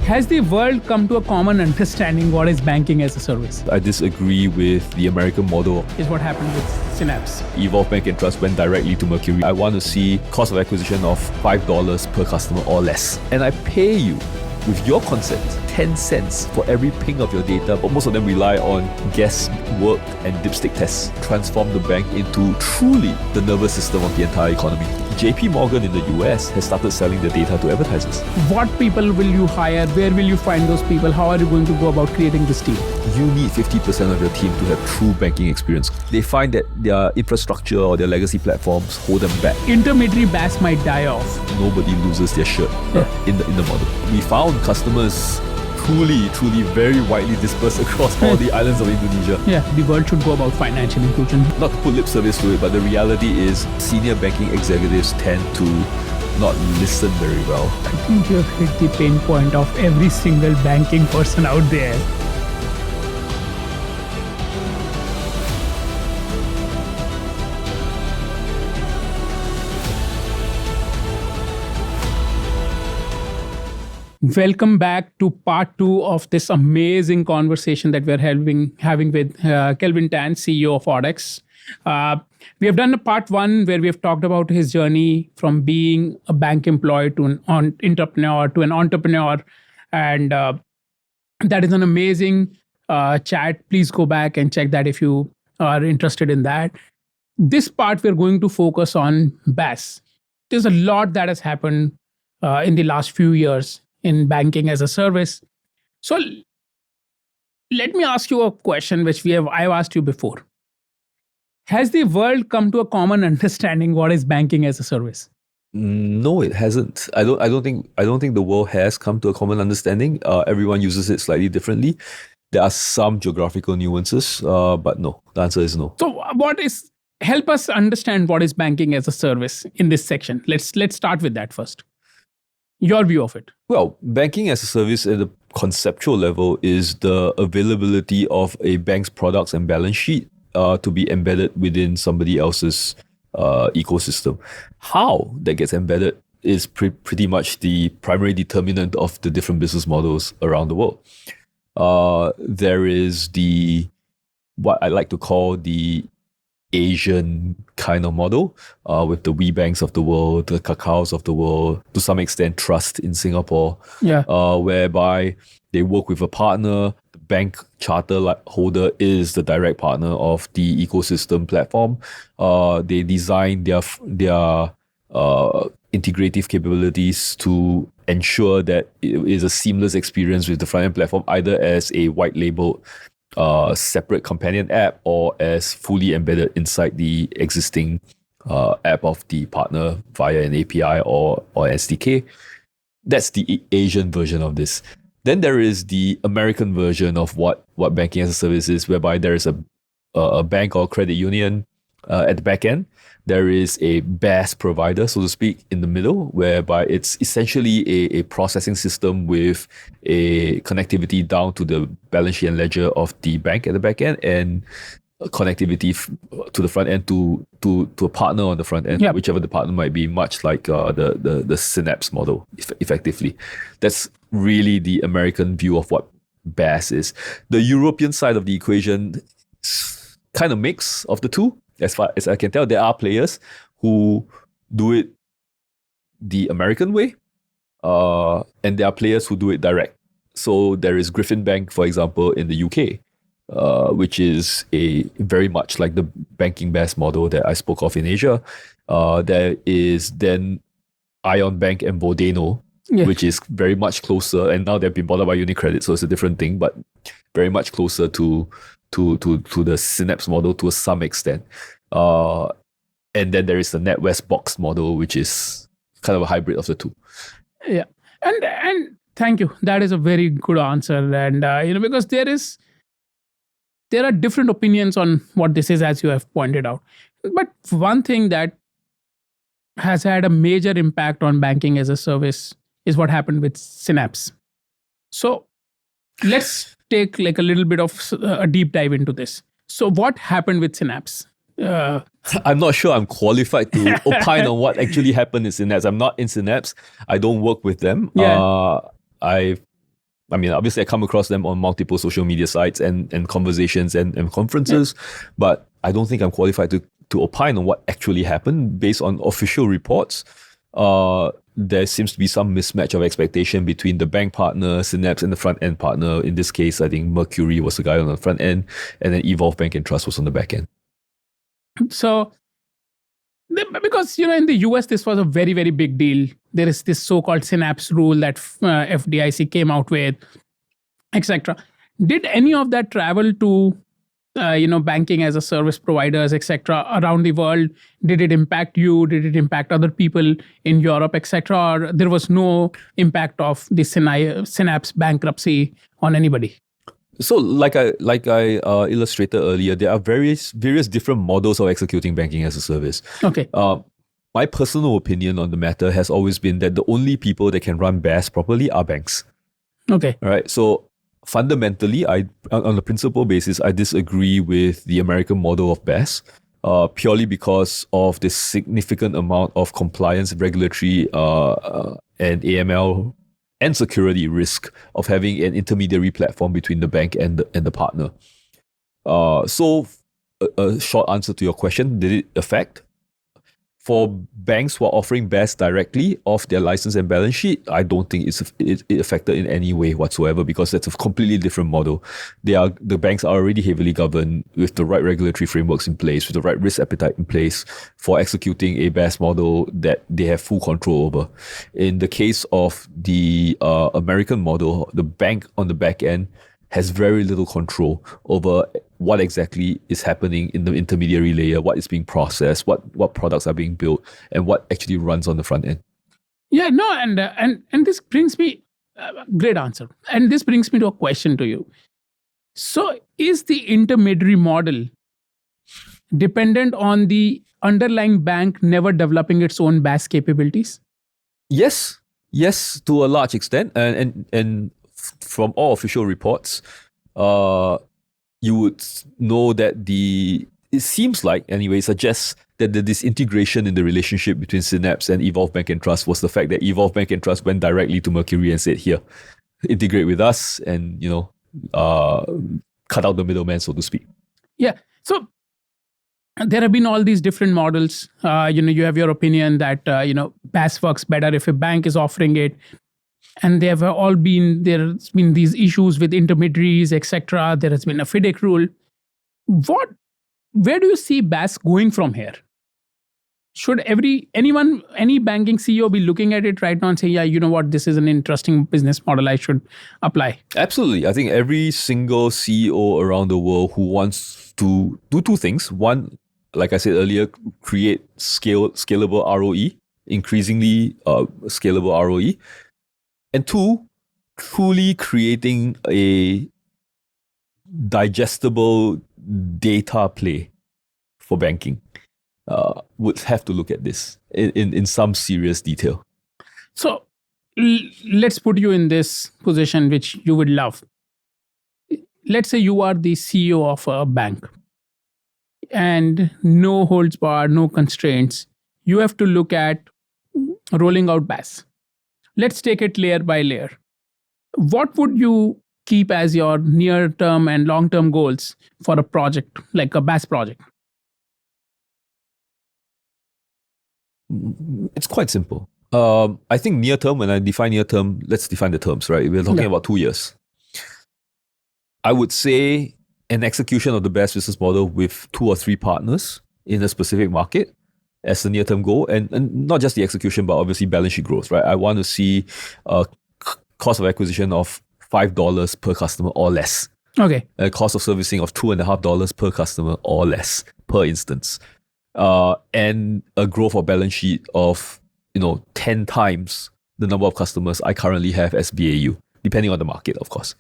Has the world come to a common understanding what is banking as a service? I disagree with the American model. Is what happened with Synapse. Evolve Bank and Trust went directly to Mercury. I want to see cost of acquisition of $5 per customer or less. And I pay you with your consent 10 cents for every ping of your data, but most of them rely on guesswork and dipstick tests. Transform the bank into truly the nervous system of the entire economy. JP Morgan in the US has started selling their data to advertisers. What people will you hire? Where will you find those people? How are you going to go about creating this team? You need 50% of your team to have true banking experience. They find that their infrastructure or their legacy platforms hold them back. Intermediary BaaS might die off. Nobody loses their shirt in the model. We found customers truly very widely dispersed across all the islands of Indonesia. Yeah, the world should go about financial inclusion. Not to put lip service to it, but the reality is senior banking executives tend to not listen very well. I think you have hit the pain point of every single banking person out there. Welcome back to part 2 of this amazing conversation that we're having with Kelvin Tan, CEO of Audax. We have done a part 1 where we have talked about his journey from being a bank employee to an entrepreneur. And that is an amazing chat. Please go back and check that if you are interested in that. This part, we're going to focus on BaaS. There's a lot that has happened in the last few years in banking as a service. So let me ask you a question which I've asked you before. Has the world come to a common understanding what is banking as a service? No, it hasn't. I don't think the world has come to a common understanding. Everyone uses it slightly differently. There are some geographical nuances, but no. The answer is no. So help us understand what is banking as a service in this section. Let's start with that first. Your view of it. Well, banking as a service at the conceptual level is the availability of a bank's products and balance sheet to be embedded within somebody else's ecosystem. How that gets embedded is pretty much the primary determinant of the different business models around the world. There is what I like to call the Asian kind of model with the WeBanks of the world, the Kakaos of the world, to some extent Trust in Singapore, whereby they work with a partner. The bank charter holder is the direct partner of the ecosystem platform. They design their integrative capabilities to ensure that it is a seamless experience with the front-end platform, either as a white labeled separate companion app or as fully embedded inside the existing app of the partner via an API or SDK. That's the Asian version of this. Then there is the American version of what banking as a service is, whereby there is a bank or credit union at the back end. There is a BaaS provider, so to speak, in the middle, whereby it's essentially a processing system with a connectivity down to the balance sheet and ledger of the bank at the back end, and connectivity to the front end to a partner on the front end, whichever the partner might be, much like the Synapse model, effectively. That's really the American view of what BaaS is. The European side of the equation is kind of mix of the two. As far as I can tell, there are players who do it the American way, and there are players who do it direct. So there is Griffin Bank, for example, in the UK, which is a very much like the banking BaaS model that I spoke of in Asia. There is then Ion Bank and Vodeno, which is very much closer, and now they've been bought by UniCredit, so it's a different thing, but very much closer to the Synapse model to some extent. And then there is the NatWest Box model, which is kind of a hybrid of the two. Yeah. And thank you. That is a very good answer. And, because there are different opinions on what this is, as you have pointed out. But one thing that has had a major impact on banking as a service is what happened with Synapse. So let's take like a little bit of a deep dive into this. So what happened with Synapse? I'm not sure I'm qualified to opine on what actually happened in Synapse. I'm not in Synapse. I don't work with them. Yeah. I've I mean, obviously I come across them on multiple social media sites and conversations and conferences, but I don't think I'm qualified to opine on what actually happened. Based on official reports, there seems to be some mismatch of expectation between the bank partner, Synapse, and the front end partner. In this case, I think Mercury was the guy on the front end, and then Evolve Bank and Trust was on the back end. So, because in the US, this was a very, very big deal. There is this so-called Synapse rule that FDIC came out with, etc. Did any of that travel to banking as a service providers, etc. around the world? Did it impact you? Did it impact other people in Europe, etc.? Or there was no impact of the Synapse bankruptcy on anybody? So, like I illustrated earlier, there are various different models of executing banking as a service. Okay. My personal opinion on the matter has always been that the only people that can run BaaS properly are banks. Okay. All right. So fundamentally, on a principle basis, I disagree with the American model of BaaS, purely because of the significant amount of compliance, regulatory, and AML and security risk of having an intermediary platform between the bank and the partner. So a short answer to your question, did it affect? For banks who are offering BaaS directly off their license and balance sheet, I don't think it affected in any way whatsoever, because that's a completely different model. The banks are already heavily governed with the right regulatory frameworks in place, with the right risk appetite in place for executing a BaaS model that they have full control over. In the case of the American model, the bank on the back end has very little control over what exactly is happening in the intermediary layer, what is being processed, what products are being built, and what actually runs on the front end. Yeah, no, and this brings me great answer. And this brings me to a question to you. So, is the intermediary model dependent on the underlying bank never developing its own BaaS capabilities? Yes, to a large extent, and from all official reports, you would know that it seems like, anyway, suggests that the disintegration in the relationship between Synapse and Evolve Bank and Trust was the fact that Evolve Bank and Trust went directly to Mercury and said, here, integrate with us and, cut out the middleman, so to speak. Yeah. So there have been all these different models. You have your opinion that, BaaS works better if a bank is offering it. And there's been these issues with intermediaries, etc. There has been a FinTech rule. Where do you see BaaS going from here? Should any banking CEO be looking at it right now and say, yeah, you know what, this is an interesting business model I should apply? Absolutely. I think every single CEO around the world who wants to do two things. One, like I said earlier, create scalable ROE, increasingly scalable ROE. And two, truly creating a digestible data play for banking would have to look at this in some serious detail. So let's put you in this position, which you would love. Let's say you are the CEO of a bank and no holds barred, no constraints. You have to look at rolling out BaaS. Let's take it layer by layer. What would you keep as your near-term and long-term goals for a project, like a BaaS project? It's quite simple. I think near-term, when I define near-term, let's define the terms, right? We're talking about 2 years. I would say an execution of the BaaS business model with 2 or 3 partners in a specific market as the near-term goal, and not just the execution, but obviously balance sheet growth, right? I want to see a cost of acquisition of $5 per customer or less. Okay. A cost of servicing of $2.50 per customer or less per instance. And a growth of balance sheet of 10 times the number of customers I currently have as BAU, depending on the market, of course.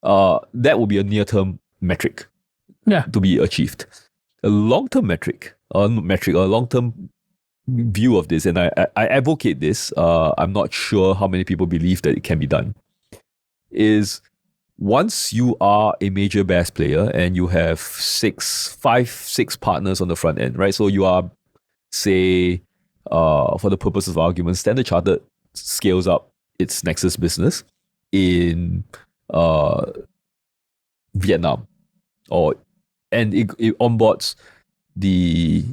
That will be a near-term metric to be achieved. A long-term metric, a long-term view of this, and I advocate this, I'm not sure how many people believe that it can be done, is once you are a major BaaS player and you have 6 partners on the front end, right? So you are, say, for the purposes of argument, Standard Chartered scales up its Nexus business. in Vietnam, and it onboards the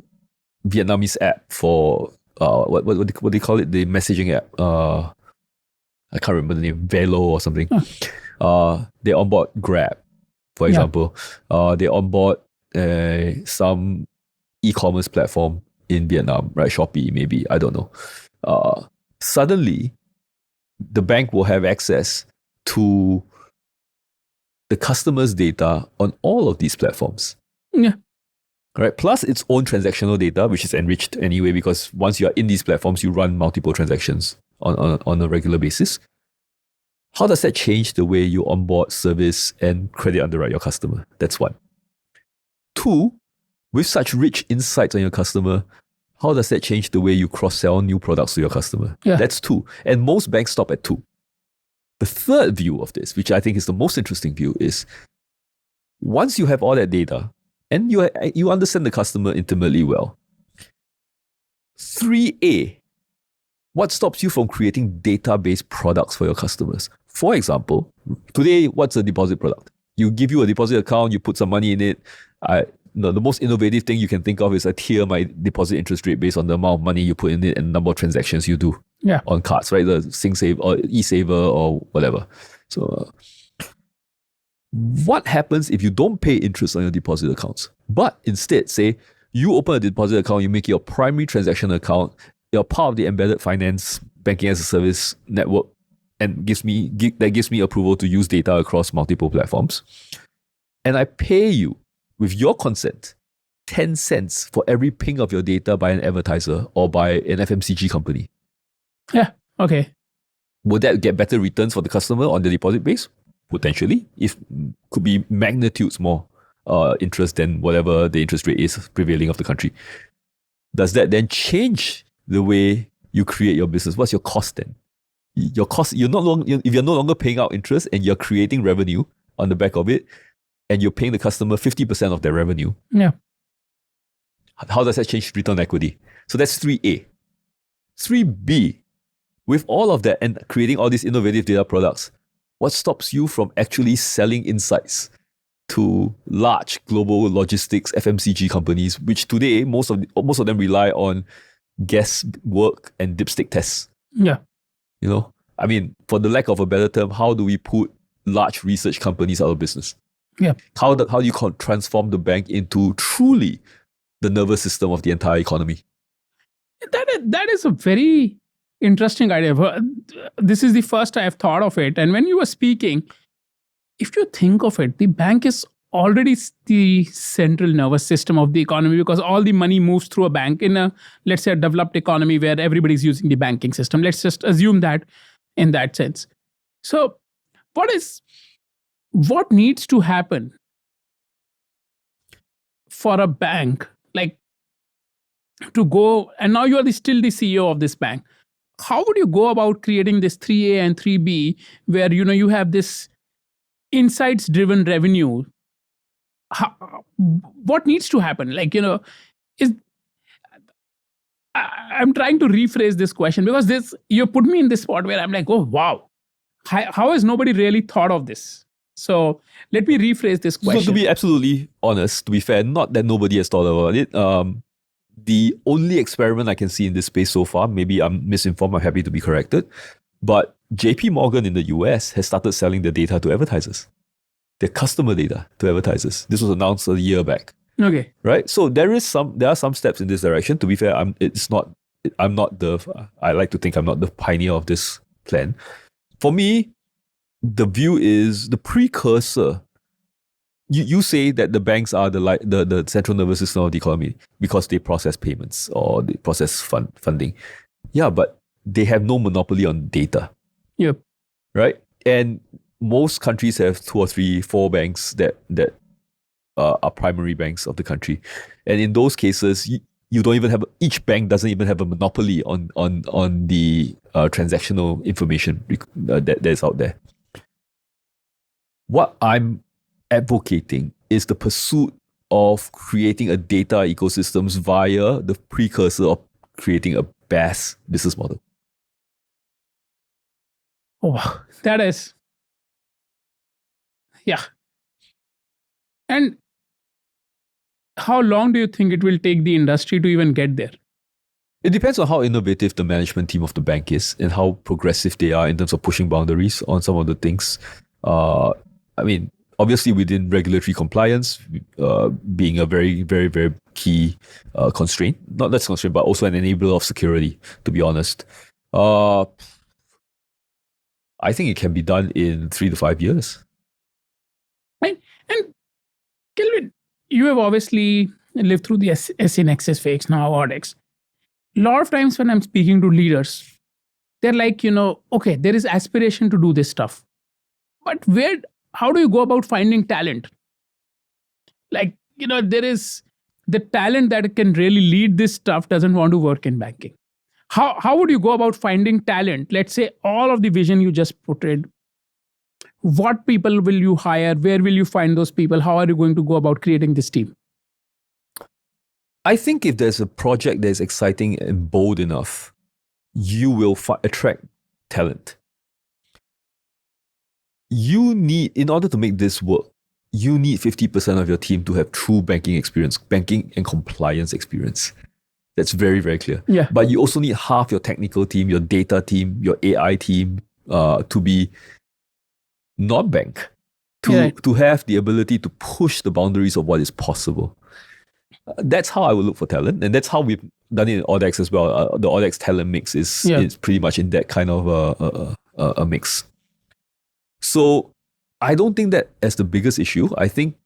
Vietnamese app for what do they call it? The messaging app. I can't remember the name, Velo or something. They onboard Grab, for example. They onboard some e-commerce platform in Vietnam, right? Shopee, maybe, I don't know. Suddenly, the bank will have access to the customer's data on all of these platforms. Yeah. Right? Plus its own transactional data, which is enriched anyway, because once you are in these platforms, you run multiple transactions on a regular basis. How does that change the way you onboard, service, and credit underwrite your customer? That's one. Two, with such rich insights on your customer, how does that change the way you cross-sell new products to your customer? Yeah. That's two. And most banks stop at two. The third view of this, which I think is the most interesting view, is once you have all that data and you understand the customer intimately well, 3A, what stops you from creating database products for your customers? For example, today, what's a deposit product? You give you a deposit account, you put some money in it. The most innovative thing you can think of is I tier my deposit interest rate based on the amount of money you put in it and the number of transactions you do on cards, right? The SingSave or eSaver or whatever. So what happens if you don't pay interest on your deposit accounts, but instead say you open a deposit account, you make it your primary transaction account, you're part of the embedded finance banking as a service network, and gives me approval to use data across multiple platforms. And I pay you with your consent 10 cents for every ping of your data by an advertiser or by an FMCG company. Yeah. Okay. Would that get better returns for the customer on the deposit base? Potentially. If could be magnitudes more interest than whatever the interest rate is prevailing of the country. Does that then change the way you create your business? What's your cost then? Your cost, if you're no longer paying out interest and you're creating revenue on the back of it, and you're paying the customer 50% of their revenue. Yeah. How does that change return on equity? So that's 3A. 3B, with all of that and creating all these innovative data products, what stops you from actually selling insights to large global logistics FMCG companies, which today most of them rely on guesswork and dipstick tests? Yeah. I mean, for the lack of a better term, how do we put large research companies out of business? Yeah. How do you transform the bank into truly the nervous system of the entire economy? That is a very interesting idea. This is the first I have thought of it. And when you were speaking, if you think of it, the bank is already the central nervous system of the economy because all the money moves through a bank in a, let's say, a developed economy where everybody's using the banking system. Let's just assume that in that sense. So what needs to happen for a bank like to go, and now you are still the CEO of this bank. How would you go about creating this 3A and 3B where you have this insights driven revenue? What needs to happen? I'm trying to rephrase this question because you put me in this spot where I'm like, oh wow, how has nobody really thought of this? So let me rephrase this question. So to be absolutely honest, to be fair, not that nobody has thought about it. The only experiment I can see in this space so far, maybe I'm misinformed, I'm happy to be corrected, but JP Morgan in the US has started selling their data to advertisers, their customer data to advertisers. This was announced a year back. Okay. Right? So there are some steps in this direction. To be fair, I like to think I'm not the pioneer of this plan. For me, the view is the precursor. You say that the banks are the central nervous system of the economy because they process payments or they process funding. Yeah, but they have no monopoly on data. Yep. Right? And most countries have 2 or 3, 4 banks that are primary banks of the country. And in those cases, you don't even have, each bank doesn't even have a monopoly on the transactional information that is out there. What I'm advocating is the pursuit of creating a data ecosystems via the precursor of creating a BaaS business model. Oh, that is Yeah. And how long do you think it will take the industry to even get there? It depends on how innovative the management team of the bank is and how progressive they are in terms of pushing boundaries on some of the things. I mean, obviously within regulatory compliance, being a very, very, very key constraint, not less constraint, but also an enabler of security, to be honest. I think it can be done in 3 to 5 years. Right? And Kelvin, you have obviously lived through the SC Nexus phase, now Audax. A lot of times when I'm speaking to leaders, they're like, okay, there is aspiration to do this stuff. But how do you go about finding talent? Like, there is the talent that can really lead this stuff doesn't want to work in banking. How would you go about finding talent? Let's say all of the vision you just portrayed. What people will you hire? Where will you find those people? How are you going to go about creating this team? I think if there's a project that's exciting and bold enough, you will attract talent. In order to make this work, you need 50% of your team to have true banking experience, banking and compliance experience. That's very, very clear. Yeah. But you also need half your technical team, your data team, your AI team to be non-bank, to have the ability to push the boundaries of what is possible. That's how I would look for talent, and that's how we've done it in Audax as well. The Audax talent mix is pretty much in that kind of a mix. So I don't think that as the biggest issue. I think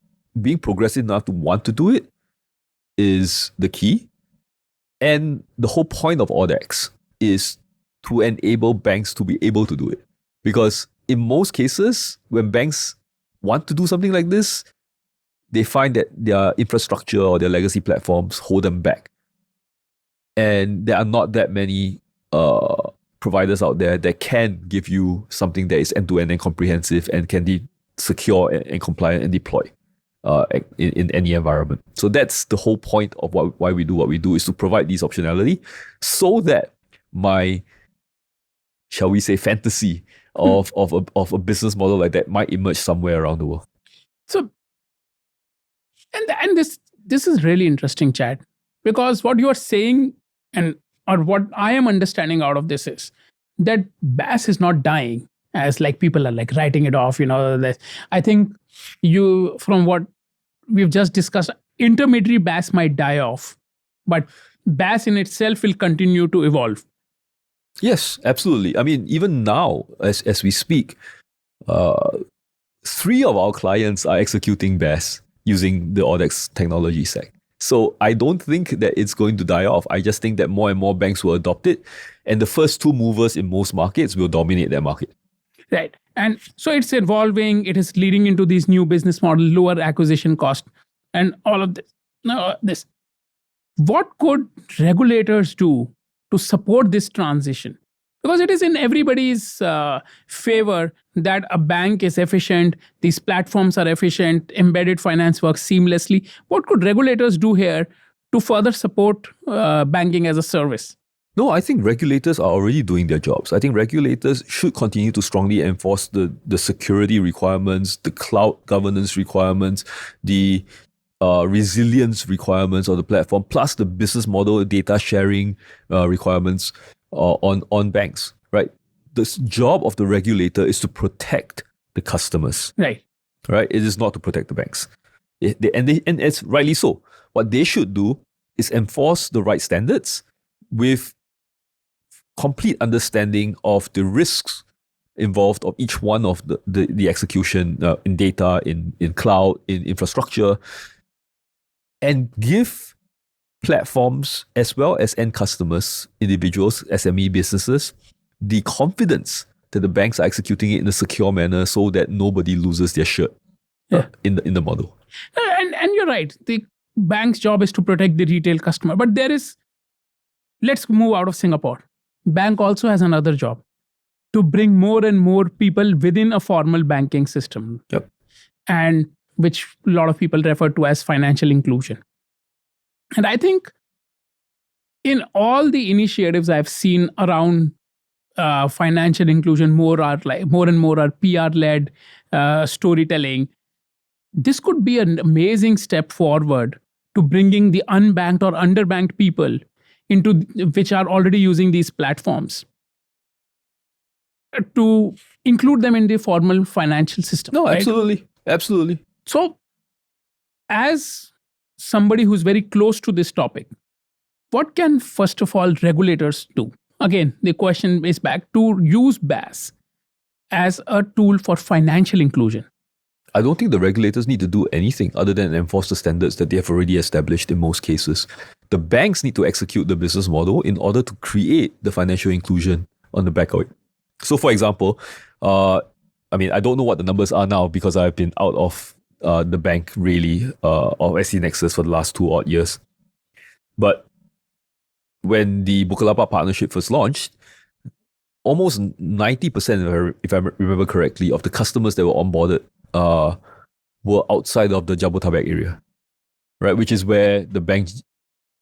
being progressive enough to want to do it is the key. And the whole point of Audax is to enable banks to be able to do it. Because in most cases, when banks want to do something like this, they find that their infrastructure or their legacy platforms hold them back. And there are not that many providers out there that can give you something that is end-to-end and comprehensive and can be secure and compliant and deploy in any environment. So that's the whole point of why we do what we do, is to provide these optionality so that my, shall we say, fantasy of a business model like that might emerge somewhere around the world. So, and this is really interesting, Chad, because what you are saying or what I am understanding out of this is that BaaS is not dying, as like people are like writing it off. I think from what we've just discussed, intermediary BaaS might die off, but BaaS in itself will continue to evolve. Yes, absolutely. I mean, even now, as we speak, 3 of our clients are executing BaaS using the Audax technology stack. So I don't think that it's going to die off. I just think that more and more banks will adopt it. And the first 2 movers in most markets will dominate their market. Right. And so it's evolving. It is leading into these new business model, lower acquisition cost, and all of this. What could regulators do to support this transition? Because it is in everybody's favor that a bank is efficient, these platforms are efficient, embedded finance works seamlessly. What could regulators do here to further support banking as a service? No, I think regulators are already doing their jobs. I think regulators should continue to strongly enforce the security requirements, the cloud governance requirements, the resilience requirements of the platform, plus the business model data sharing requirements on banks, right? The job of the regulator is to protect the customers. Right. Right? It is not to protect the banks. And it's rightly so. What they should do is enforce the right standards with complete understanding of the risks involved of each one of the execution in data, in cloud, in infrastructure, and give platforms as well as end customers, individuals, SME businesses, the confidence that the banks are executing it in a secure manner so that nobody loses their shirt in the model. And you're right. The bank's job is to protect the retail customer. But let's move out of Singapore. Bank also has another job, to bring more and more people within a formal banking system. Yep. And which a lot of people refer to as financial inclusion. And I think in all the initiatives I've seen around financial inclusion more and more are PR led storytelling. This could be an amazing step forward to bringing the unbanked or underbanked people into which are already using these platforms to include them in the formal financial system. No, right? absolutely. So, as somebody who's very close to this topic, what can first of all regulators do? Again, the question is back to use BaaS as a tool for financial inclusion. I don't think the regulators need to do anything other than enforce the standards that they have already established in most cases. The banks need to execute the business model in order to create the financial inclusion on the back of it. So, for example, I don't know what the numbers are now because I've been out of the bank really of SC Nexus for the last 2 odd years. But when the Bukalapak partnership first launched, almost 90%, if I remember correctly, of the customers that were onboarded were outside of the Jabodetabek area, right? Which is where the bank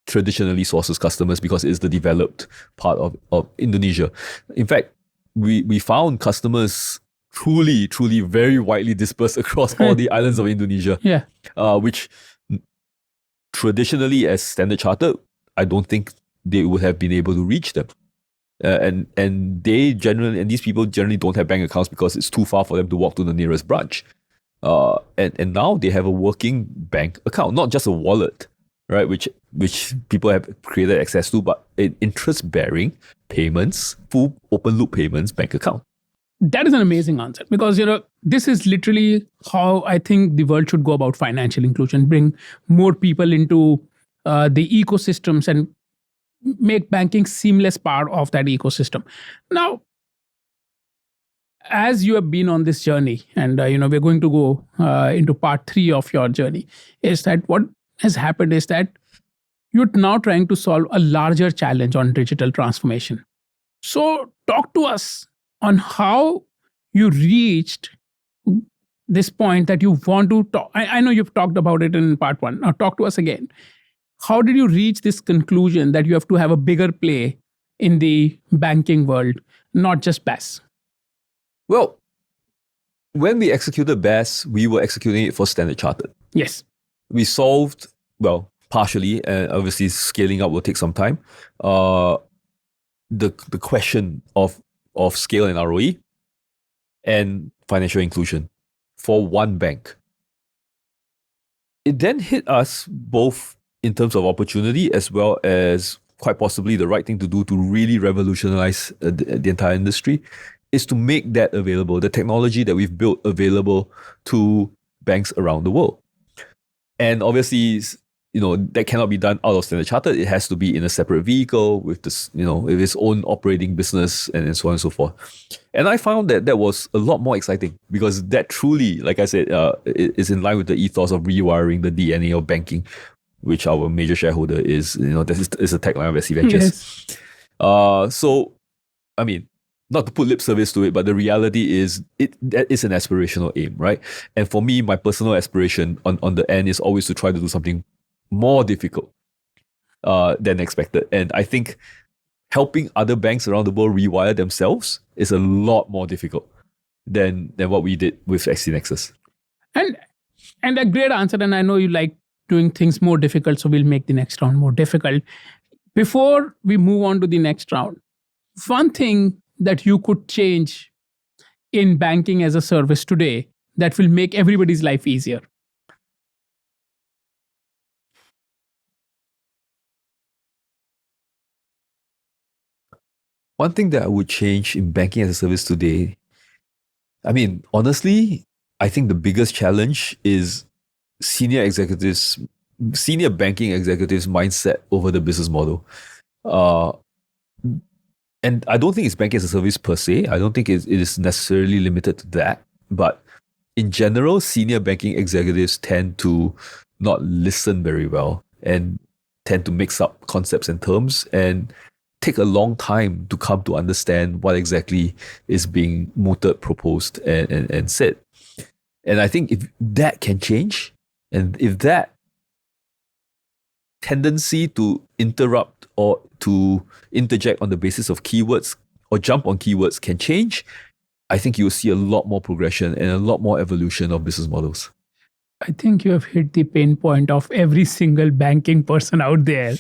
traditionally sources customers because it's the developed part of Indonesia. In fact, we found customers truly very widely dispersed across all the islands of Indonesia. Yeah. Which traditionally, as Standard Chartered, I don't think they would have been able to reach them. And these people generally don't have bank accounts because it's too far for them to walk to the nearest branch. And now they have a working bank account, not just a wallet, right? Which people have created access to, but an interest-bearing payments, full open loop payments bank account. That is an amazing answer because this is literally how I think the world should go about financial inclusion. Bring more people into the ecosystems and make banking seamless part of that ecosystem. Now, as you have been on this journey, and we're going to go into part 3 of your journey, is that what has happened is that you're now trying to solve a larger challenge on digital transformation. So, talk to us on how you reached this point that you want to talk. I know you've talked about it in part 1. Now, talk to us again. How did you reach this conclusion that you have to have a bigger play in the banking world, not just BaaS? Well, when we executed BaaS, we were executing it for Standard Chartered. Yes. We solved, well, partially, and obviously scaling up will take some time, the question of scale and ROE and financial inclusion for one bank. It then hit us both in terms of opportunity as well as quite possibly the right thing to do to really revolutionize the entire industry is to make that available, the technology that we've built available to banks around the world. And obviously, that cannot be done out of Standard Chartered. It has to be in a separate vehicle with this, with its own operating business and so on and so forth. And I found that was a lot more exciting because that truly, like I said, is in line with the ethos of rewiring the DNA of banking, which our major shareholder is, that is a tagline of SC Ventures. Yes. So, not to put lip service to it, but the reality is that is an aspirational aim, right? And for me, my personal aspiration on the end is always to try to do something more difficult than expected. And I think helping other banks around the world rewire themselves is a lot more difficult than what we did with SC Nexus. And a great answer. And I know you like doing things more difficult, so we'll make the next round more difficult. Before we move on to the next round, one thing that you could change in banking as a service today that will make everybody's life easier? One thing that I would change in banking as a service today, honestly, I think the biggest challenge is senior banking executives' mindset over the business model. And I don't think it's banking as a service per se. I don't think it is necessarily limited to that. But in general, senior banking executives tend to not listen very well and tend to mix up concepts and terms and take a long time to come to understand what exactly is being mooted, proposed, and said. And I think if that can change, and if that tendency to interrupt or to interject on the basis of keywords or jump on keywords can change, I think you'll see a lot more progression and a lot more evolution of business models. I think you have hit the pain point of every single banking person out there,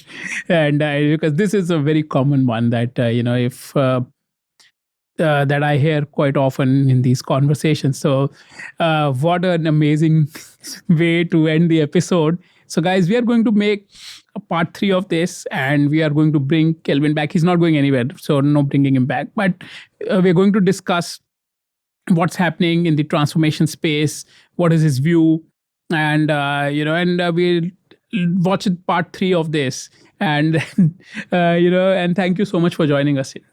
and because this is a very common one that if that I hear quite often in these conversations. So, what an amazing way to end the episode. So, guys, we are going to make a part 3 of this, and we are going to bring Kelvin back. He's not going anywhere, so no bringing him back. But we're going to discuss what's happening in the transformation space, what is his view, and we'll watch part 3 of this. And and thank you so much for joining us.